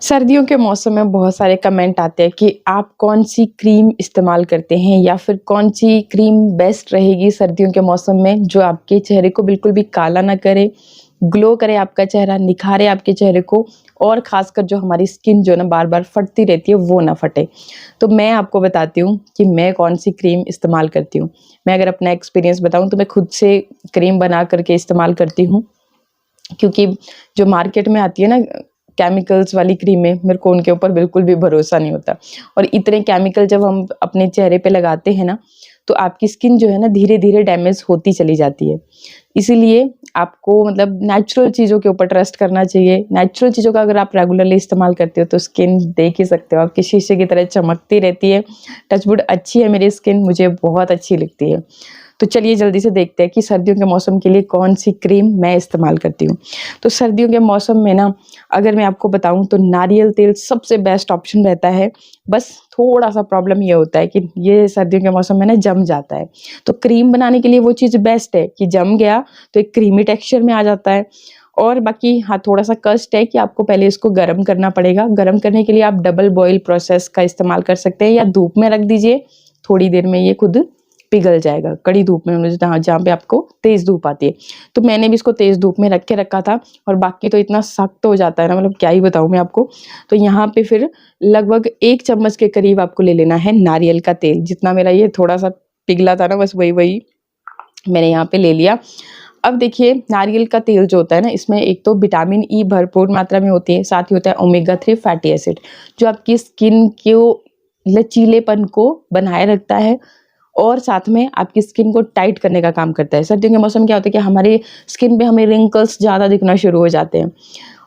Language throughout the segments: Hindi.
सर्दियों के मौसम में बहुत सारे कमेंट आते हैं कि आप कौन-सी क्रीम इस्तेमाल करते हैं या फिर कौन-सी क्रीम बेस्ट रहेगी सर्दियों के मौसम में, जो आपके चेहरे को बिल्कुल भी काला ना करे, ग्लो करे आपका चेहरा, निखारे आपके चेहरे को और ख़ासकर जो हमारी स्किन जो है ना बार-बार फटती रहती है, वो ना फटे। तो मैं आपको बताती हूँ कि मैं कौन-सी क्रीम इस्तेमाल करती हूँ। मैं अगर अपना एक्सपीरियंस बताऊँ तो मैं खुद से क्रीम बना कर के इस्तेमाल करती हूँ, क्योंकि जो मार्केट में आती है ना केमिकल्स वाली क्रीमें, मेरे को उनके ऊपर बिल्कुल भी भरोसा नहीं होता। और इतने केमिकल जब हम अपने चेहरे पे लगाते हैं ना, तो आपकी स्किन जो है ना धीरे-धीरे डैमेज होती चली जाती है। इसीलिए आपको मतलब नेचुरल चीज़ों के ऊपर ट्रस्ट करना चाहिए। नेचुरल चीज़ों का अगर आप रेगुलरली इस्तेमाल करते हो तो स्किन देख ही सकते हो, आपकी शीशे की तरह चमकती रहती है। टच वुड अच्छी है मेरी स्किन, मुझे बहुत अच्छी लगती है। तो चलिए जल्दी से देखते हैं कि सर्दियों के मौसम के लिए कौन-सी क्रीम मैं इस्तेमाल करती हूँ। तो सर्दियों के मौसम में ना अगर मैं आपको बताऊँ तो नारियल तेल सबसे बेस्ट ऑप्शन रहता है। बस थोड़ा-सा प्रॉब्लम ये होता है कि ये सर्दियों के मौसम में ना जम जाता है। तो क्रीम बनाने के लिए वो चीज़ बेस्ट है कि जम गया तो एक क्रीमी टेक्सचर में आ जाता है। और बाकी हाँ, थोड़ा-सा कष्ट है कि आपको पहले इसको गरम करना पड़ेगा। गरम करने के लिए आप डबल बॉयल प्रोसेस का इस्तेमाल कर सकते हैं या धूप में रख दीजिए, थोड़ी देर में ये खुद पिघल जाएगा। कड़ी धूप में मतलब जहाँ पे आपको तेज़ धूप आती है। तो मैंने भी इसको तेज़ धूप में रख के रखा था और बाकी तो इतना सख्त हो जाता है ना, मतलब क्या ही बताऊँ मैं आपको। तो यहाँ पे फिर लगभग 1 चम्मच के करीब आपको ले लेना है नारियल का तेल। जितना मेरा ये थोड़ा-सा पिघला था ना, बस वही-वही मैंने यहाँ पे ले लिया। अब देखिए नारियल का तेल जो होता है ना, इसमें एक तो विटामिन ई भरपूर मात्रा में होती है, साथ ही होता है ओमेगा 3 फैटी एसिड, जो आपकी स्किन को लचीलेपन को बनाए रखता है और साथ में आपकी स्किन को टाइट करने का काम करता है। सर्दियों के मौसम क्या होता है कि हमारे स्किन पे हमें रिंकल्स ज़्यादा दिखना शुरू हो जाते हैं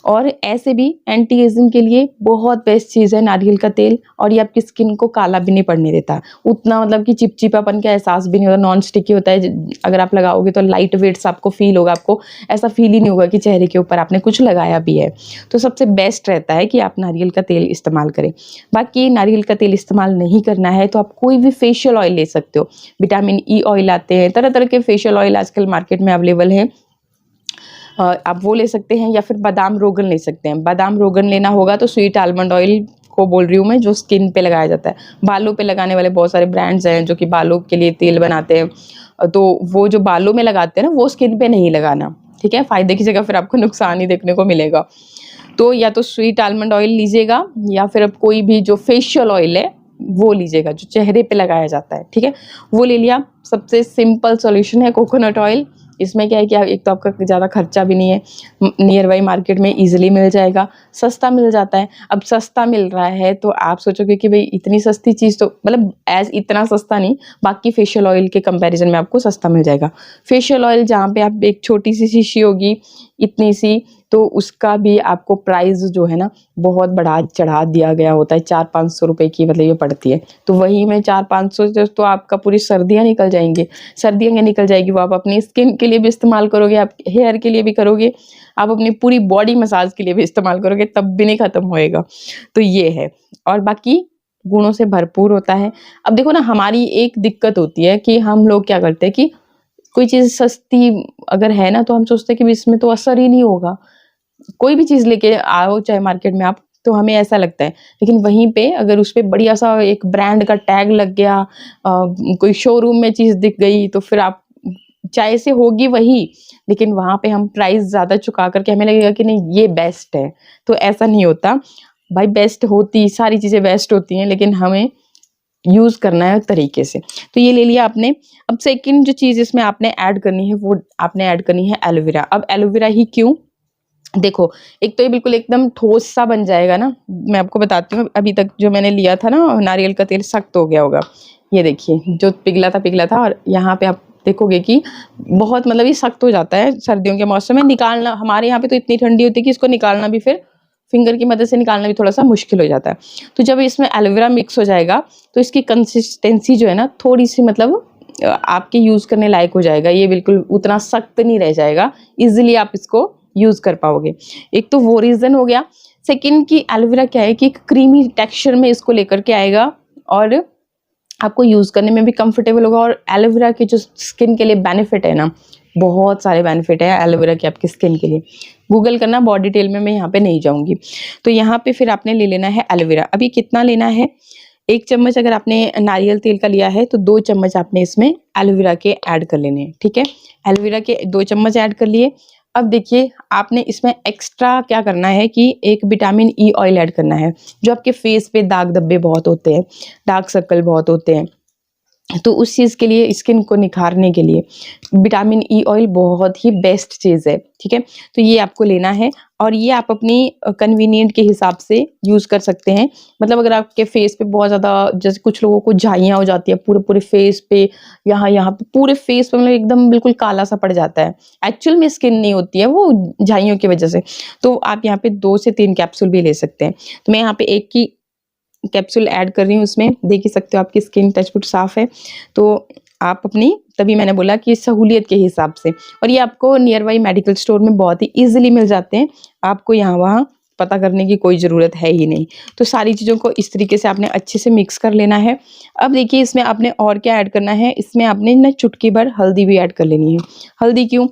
और ऐसे भी एंटी एजिंग के लिए बहुत बेस्ट चीज़ है नारियल का तेल। और ये आपकी स्किन को काला भी नहीं पड़ने देता, उतना मतलब कि चिपचिपापन का एहसास भी नहीं होता, नॉन स्टिकी होता है। अगर आप लगाओगे तो लाइट वेट सा आपको फील होगा, आपको ऐसा फील ही नहीं होगा कि चेहरे के ऊपर आपने कुछ लगाया भी है। तो सबसे बेस्ट रहता है कि आप नारियल का तेल इस्तेमाल करें। बाकी नारियल का तेल इस्तेमाल नहीं करना है तो आप कोई भी फेशियल ऑयल ले सकते हो। विटामिन ई ऑयल आते हैं, तरह-तरह के फेशियल ऑयल आजकल मार्केट में अवेलेबल हैं। आप वो ले सकते हैं या फिर बादाम रोगन ले सकते हैं। बादाम रोगन लेना होगा तो स्वीट आलमंड ऑयल को बोल रही हूँ मैं, जो स्किन पे लगाया जाता है। बालों पे लगाने वाले बहुत सारे ब्रांड्स हैं जो कि बालों के लिए तेल बनाते हैं। तो वो जो बालों में लगाते हैं ना, वो स्किन पे नहीं लगाना, ठीक है? फ़ायदे की जगह फिर आपको नुकसान ही देखने को मिलेगा। तो या तो स्वीट आलमंड ऑयल लीजिएगा या फिर आप कोई भी जो फेशियल ऑयल है वो लीजिएगा, जो चेहरे पे लगाया जाता है, ठीक है? वो ले लिया। सबसे सिंपल सॉल्यूशन है कोकोनट ऑयल। इसमें क्या है कि एक तो आपका ज़्यादा खर्चा भी नहीं है, नियर बाई मार्केट में ईज़िली मिल जाएगा, सस्ता मिल जाता है। अब सस्ता मिल रहा है तो आप सोचोगे कि भई इतनी सस्ती चीज़ तो मतलब इतना सस्ता नहीं, बाकी फेशियल ऑयल के कंपैरिज़न में आपको सस्ता मिल जाएगा। फेशियल ऑयल जहाँ पे आप एक छोटी-सी शीशी होगी, इतनी सी, तो उसका भी आपको प्राइस जो है ना बहुत बढ़ा-चढ़ा दिया गया होता है। 400-500 रुपए की मतलब ये पड़ती है। तो वही में 400-500 से तो आपका पूरी सर्दियाँ निकल जाएँगी। सर्दियाँ क्या निकल जाएगी, वो आप अपनी स्किन के लिए भी इस्तेमाल करोगे, आप हेयर के लिए भी करोगे, आप अपनी पूरी बॉडी मसाज के लिए भी इस्तेमाल करोगे, तब भी नहीं खत्म होएगा। तो ये है। और बाकी गुणों से भरपूर होता है। अब देखो ना, हमारी एक दिक्कत होती है कि हम लोग क्या करते हैं कि कोई चीज़ सस्ती अगर है ना, तो हम सोचते हैं कि इसमें तो असर ही नहीं होगा। कोई भी चीज़ लेके आओ चाहे मार्केट में आप, तो हमें ऐसा लगता है। लेकिन वहीं पे अगर उसपे बढ़िया-सा एक ब्रांड का टैग लग गया, कोई शोरूम में चीज़ दिख गई, तो फिर आप चाहे से होगी वही, लेकिन वहाँ पे हम प्राइस ज़्यादा चुका कर के हमें लगेगा कि नहीं ये बेस्ट है। तो ऐसा नहीं होता। भाई बेस्ट होती सारी चीज़ें बेस्ट होती हैं, लेकिन हमें यूज़ करना है तरीके से। तो ये ले लिया आपने। अब सेकंड जो चीज़ इसमें आपने ऐड करनी है, वो आपने ऐड करनी है एलोवेरा। अब एलोवेरा ही क्यों? देखो, एक तो ये बिल्कुल एकदम ठोस सा बन जाएगा ना, मैं आपको बताती हूँ। अभी तक जो मैंने लिया था ना नारियल का तेल, सख्त हो गया होगा। ये देखिए जो पिघला था और यहाँ पे आप देखोगे कि बहुत मतलब ये सख्त हो जाता है सर्दियों के मौसम में। निकालना हमारे यहाँ पे तो इतनी ठंडी होती है कि इसको निकालना भी फिर फिंगर की मदद से निकालना भी थोड़ा-सा मुश्किल हो जाता है। तो जब इसमें एलोवेरा मिक्स हो जाएगा तो इसकी कंसिस्टेंसी जो है ना थोड़ी-सी मतलब आपके यूज़ करने लायक हो जाएगा। ये बिल्कुल उतना सख्त नहीं रह जाएगा। ईज़िली आप इसको यूज़ कर पाओगे। एक तो वो रीज़न हो गया। सेकंड कि एलोवेरा क्या है कि एक क्रीमी टेक्सचर में इसको लेकर के आएगा और आपको यूज़ करने में भी कंफर्टेबल होगा। और एलोवेरा के जो स्किन के लिए बेनिफिट है ना, बहुत सारे बेनिफिट है एलोवेरा के आपकी स्किन के लिए। गूगल करना, बहुत डिटेल में मैं यहाँ पे नहीं जाऊँगी। तो यहाँ पे फिर आपने ले लेना है एलोवेरा। अभी कितना लेना है, 1 चम्मच अगर आपने नारियल तेल का लिया है तो 2 चम्मच आपने इसमें एलोवेरा के ऐड कर लेने हैं, ठीक है। एलोवेरा के 2 चम्मच ऐड कर लिए। अब देखिए आपने इसमें एक्स्ट्रा क्या करना है कि एक विटामिन ई ऑयल ऐड करना है। जो आपके फेस पे दाग धब्बे बहुत होते हैं, डार्क सर्कल बहुत होते हैं, तो उस चीज़ के लिए, स्किन को निखारने के लिए विटामिन ई ऑयल बहुत ही बेस्ट चीज़ है, ठीक है। तो ये आपको लेना है और ये आप अपनी कन्वीनिएंट के हिसाब से यूज़ कर सकते हैं। मतलब अगर आपके फेस पे बहुत ज़्यादा, जैसे कुछ लोगों को झाइयाँ हो जाती है पूरे फेस पे, यहाँ पे पूरे फेस पे, मतलब एकदम बिल्कुल काला सा पड़ जाता है। एक्चुअल में स्किन नहीं होती है वो, झाइयों की वजह से। तो आप यहाँ पे 2 से 3 कैप्सूल भी ले सकते हैं। तो मैं यहाँ पे 1 की कैप्सूल ऐड कर रही हूँ उसमें। देख ही सकते हो आपकी स्किन टचवुड साफ है। तो आप अपनी, तभी मैंने बोला कि सहूलियत के हिसाब से, और ये आपको नियर बाई मेडिकल स्टोर में बहुत ही ईजिली मिल जाते हैं। आपको यहाँ वहाँ पता करने की कोई ज़रूरत है ही नहीं। तो सारी चीज़ों को इस तरीके से आपने अच्छे से मिक्स कर लेना है। अब देखिए इसमें आपने और क्या ऐड करना है, इसमें आपने ना चुटकी भर हल्दी भी ऐड कर लेनी है। हल्दी क्यों?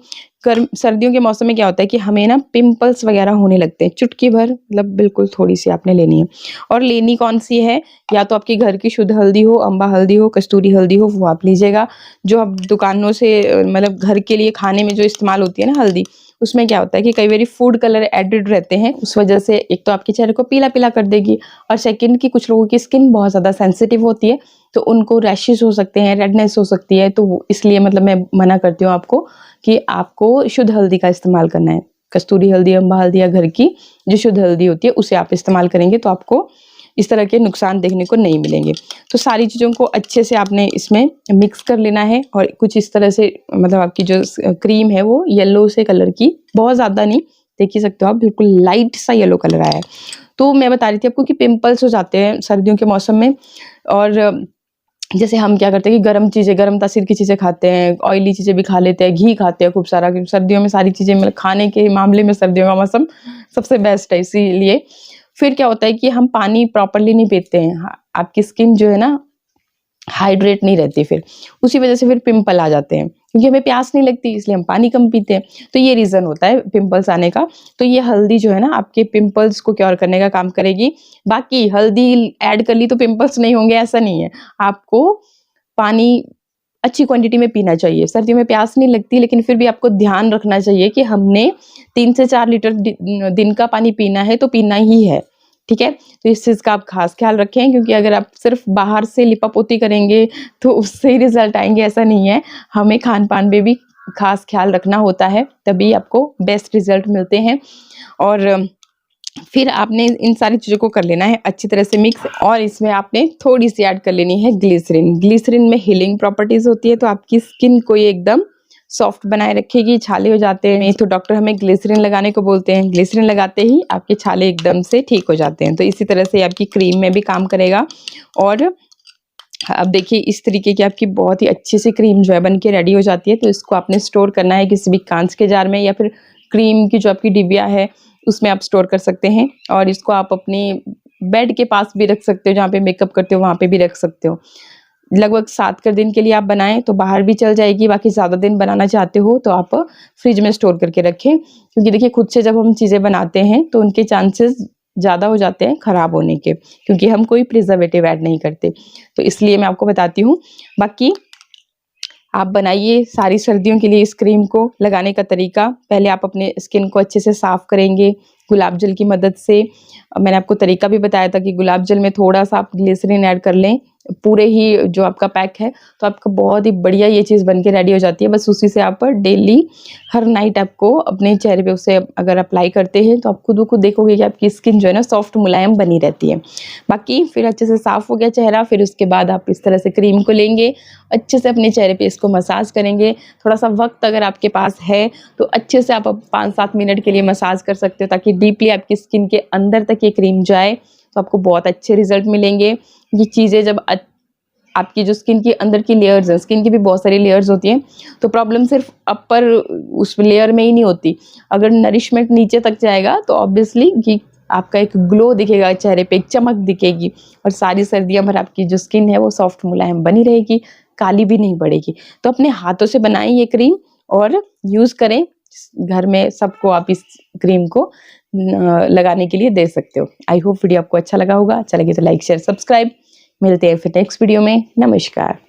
गर्म सर्दियों के मौसम में क्या होता है कि हमें ना पिंपल्स वगैरह होने लगते हैं। चुटकी भर मतलब बिल्कुल थोड़ी सी आपने लेनी है। और लेनी कौन सी है, या तो आपके घर की शुद्ध हल्दी हो, अम्बा हल्दी हो, कस्तूरी हल्दी हो, वो आप लीजिएगा। जो आप दुकानों से मतलब घर के लिए खाने में जो इस्तेमाल होती है ना हल्दी, उसमें क्या होता है कि कई बारी फूड कलर एडेड रहते हैं, उस वजह से एक तो आपके चेहरे को पीला पीला कर देगी, और सेकंड की कुछ लोगों की स्किन बहुत ज़्यादा सेंसिटिव होती है, तो उनको रैशेस हो सकते हैं, रेडनेस हो सकती है। तो इसलिए मतलब मैं मना करती हूँ आपको कि आपको शुद्ध हल्दी का इस्तेमाल करना है। कस्तूरी हल्दी, अम्बा हल्दी या घर की जो शुद्ध हल्दी होती है उसे आप इस्तेमाल करेंगे तो आपको इस तरह के नुकसान देखने को नहीं मिलेंगे। तो सारी चीज़ों को अच्छे से आपने इसमें मिक्स कर लेना है, और कुछ इस तरह से, मतलब आपकी जो क्रीम है वो येलो से कलर की, बहुत ज़्यादा नहीं, देख ही सकते हो आप, बिल्कुल लाइट सा येलो कलर आया है। तो मैं बता रही थी आपको कि पिंपल्स हो जाते हैं सर्दियों के मौसम में, और जैसे हम क्या करते हैं कि गरम चीज़ें, गरम तासीर की चीज़ें खाते हैं, ऑयली चीज़ें भी खा लेते हैं, घी खाते हैं खूब सारा, क्योंकि सर्दियों में सारी चीज़ें, मतलब खाने के मामले में सर्दियों का मौसम सबसे बेस्ट है। इसीलिए फिर क्या होता है कि हम पानी प्रॉपर्ली नहीं पीते हैं, आपकी स्किन जो है ना हाइड्रेट नहीं रहती, फिर उसी वजह से फिर पिंपल आ जाते हैं, क्योंकि हमें प्यास नहीं लगती इसलिए हम पानी कम पीते हैं। तो ये रीज़न होता है पिंपल्स आने का। तो ये हल्दी जो है ना आपके पिंपल्स को क्योर करने का काम करेगी। बाकी हल्दी ऐड कर ली तो पिंपल्स नहीं होंगे, ऐसा नहीं है। आपको पानी अच्छी क्वांटिटी में पीना चाहिए। सर्दियों में प्यास नहीं लगती, लेकिन फिर भी आपको ध्यान रखना चाहिए कि हमने 3 से 4 लीटर दिन का पानी पीना है, तो पीना ही है, ठीक है। तो इस चीज़ का आप खास ख्याल रखें, क्योंकि अगर आप सिर्फ बाहर से लिपापोती करेंगे तो उससे ही रिजल्ट आएंगे, ऐसा नहीं है। हमें खान पान में भी खास ख्याल रखना होता है, तभी आपको बेस्ट रिजल्ट मिलते हैं। और फिर आपने इन सारी चीज़ों को कर लेना है अच्छी तरह से मिक्स, और इसमें आपने थोड़ी सी ऐड कर लेनी है ग्लिसरीन। ग्लिसरीन में हीलिंग प्रॉपर्टीज होती है, तो आपकी स्किन को ये एकदम सॉफ्ट बनाए रखेगी। छाले हो जाते हैं तो डॉक्टर हमें ग्लिसरीन लगाने को बोलते हैं, ग्लिसरीन लगाते ही आपके छाले एकदम से ठीक हो जाते हैं। तो इसी तरह से आपकी क्रीम में भी काम करेगा। और अब देखिए इस तरीके की आपकी बहुत ही अच्छी सी क्रीम जो है बन के रेडी हो जाती है। तो इसको आपने स्टोर करना है किसी भी कांच के जार में, या फिर क्रीम की जो आपकी डिबिया है उसमें आप स्टोर कर सकते हैं। और इसको आप अपनी बेड के पास भी रख सकते हो, जहाँ पे मेकअप करते हो वहाँ पे भी रख सकते हो। लगभग 7 कर दिन के लिए आप बनाएं तो बाहर भी चल जाएगी। बाकी ज़्यादा दिन बनाना चाहते हो तो आप फ्रिज में स्टोर करके रखें, क्योंकि देखिए खुद से जब हम चीज़ें बनाते हैं तो उनके चांसेस ज़्यादा हो जाते हैं ख़राब होने के, क्योंकि हम कोई प्रिजर्वेटिव ऐड नहीं करते। तो इसलिए मैं आपको बताती हूँ। बाकी आप बनाइए सारी सर्दियों के लिए इस क्रीम को। लगाने का तरीका, पहले आप अपने स्किन को अच्छे से साफ़ करेंगे गुलाब जल की मदद से। मैंने आपको तरीका भी बताया था कि गुलाब जल में थोड़ा-सा आप ग्लिसरीन ऐड कर लें, पूरे ही जो आपका पैक है, तो आपका बहुत ही बढ़िया ये चीज़ बन के रेडी हो जाती है। बस उसी से आप डेली हर नाइट आपको अपने चेहरे पे उसे अगर अप्लाई करते हैं तो आप खुद ब खुद देखोगे कि आपकी स्किन जो है ना सॉफ्ट मुलायम बनी रहती है। बाकी फिर अच्छे से साफ़ हो गया चेहरा, फिर उसके बाद आप इस तरह से क्रीम को लेंगे, अच्छे से अपने चेहरे पे इसको मसाज करेंगे। थोड़ा-सा वक़्त अगर आपके पास है तो अच्छे से आप 5-7 मिनट के लिए मसाज कर सकते हो, ताकि डीपली आपकी स्किन के अंदर तक ये क्रीम जाए, तो आपको बहुत अच्छे रिजल्ट मिलेंगे। ये चीज़ें जब आपकी जो स्किन की अंदर की लेयर्स हैं, स्किन की भी बहुत सारी लेयर्स होती हैं, तो प्रॉब्लम सिर्फ अपर उस लेयर में ही नहीं होती। अगर नरिशमेंट नीचे तक जाएगा तो ऑब्वियसली कि आपका एक ग्लो दिखेगा चेहरे पे, एक चमक दिखेगी, और सारी सर्दियों भर आपकी जो स्किन है वो सॉफ्ट मुलायम बनी रहेगी, काली भी नहीं पड़ेगी। तो अपने हाथों से बनाएं ये क्रीम और यूज़ करें। घर में सबको आप इस क्रीम को लगाने के लिए दे सकते हो। आई होप वीडियो आपको अच्छा लगा होगा। अच्छा लगे तो लाइक शेयर सब्सक्राइब। मिलते हैं फिर नेक्स्ट वीडियो में। नमस्कार।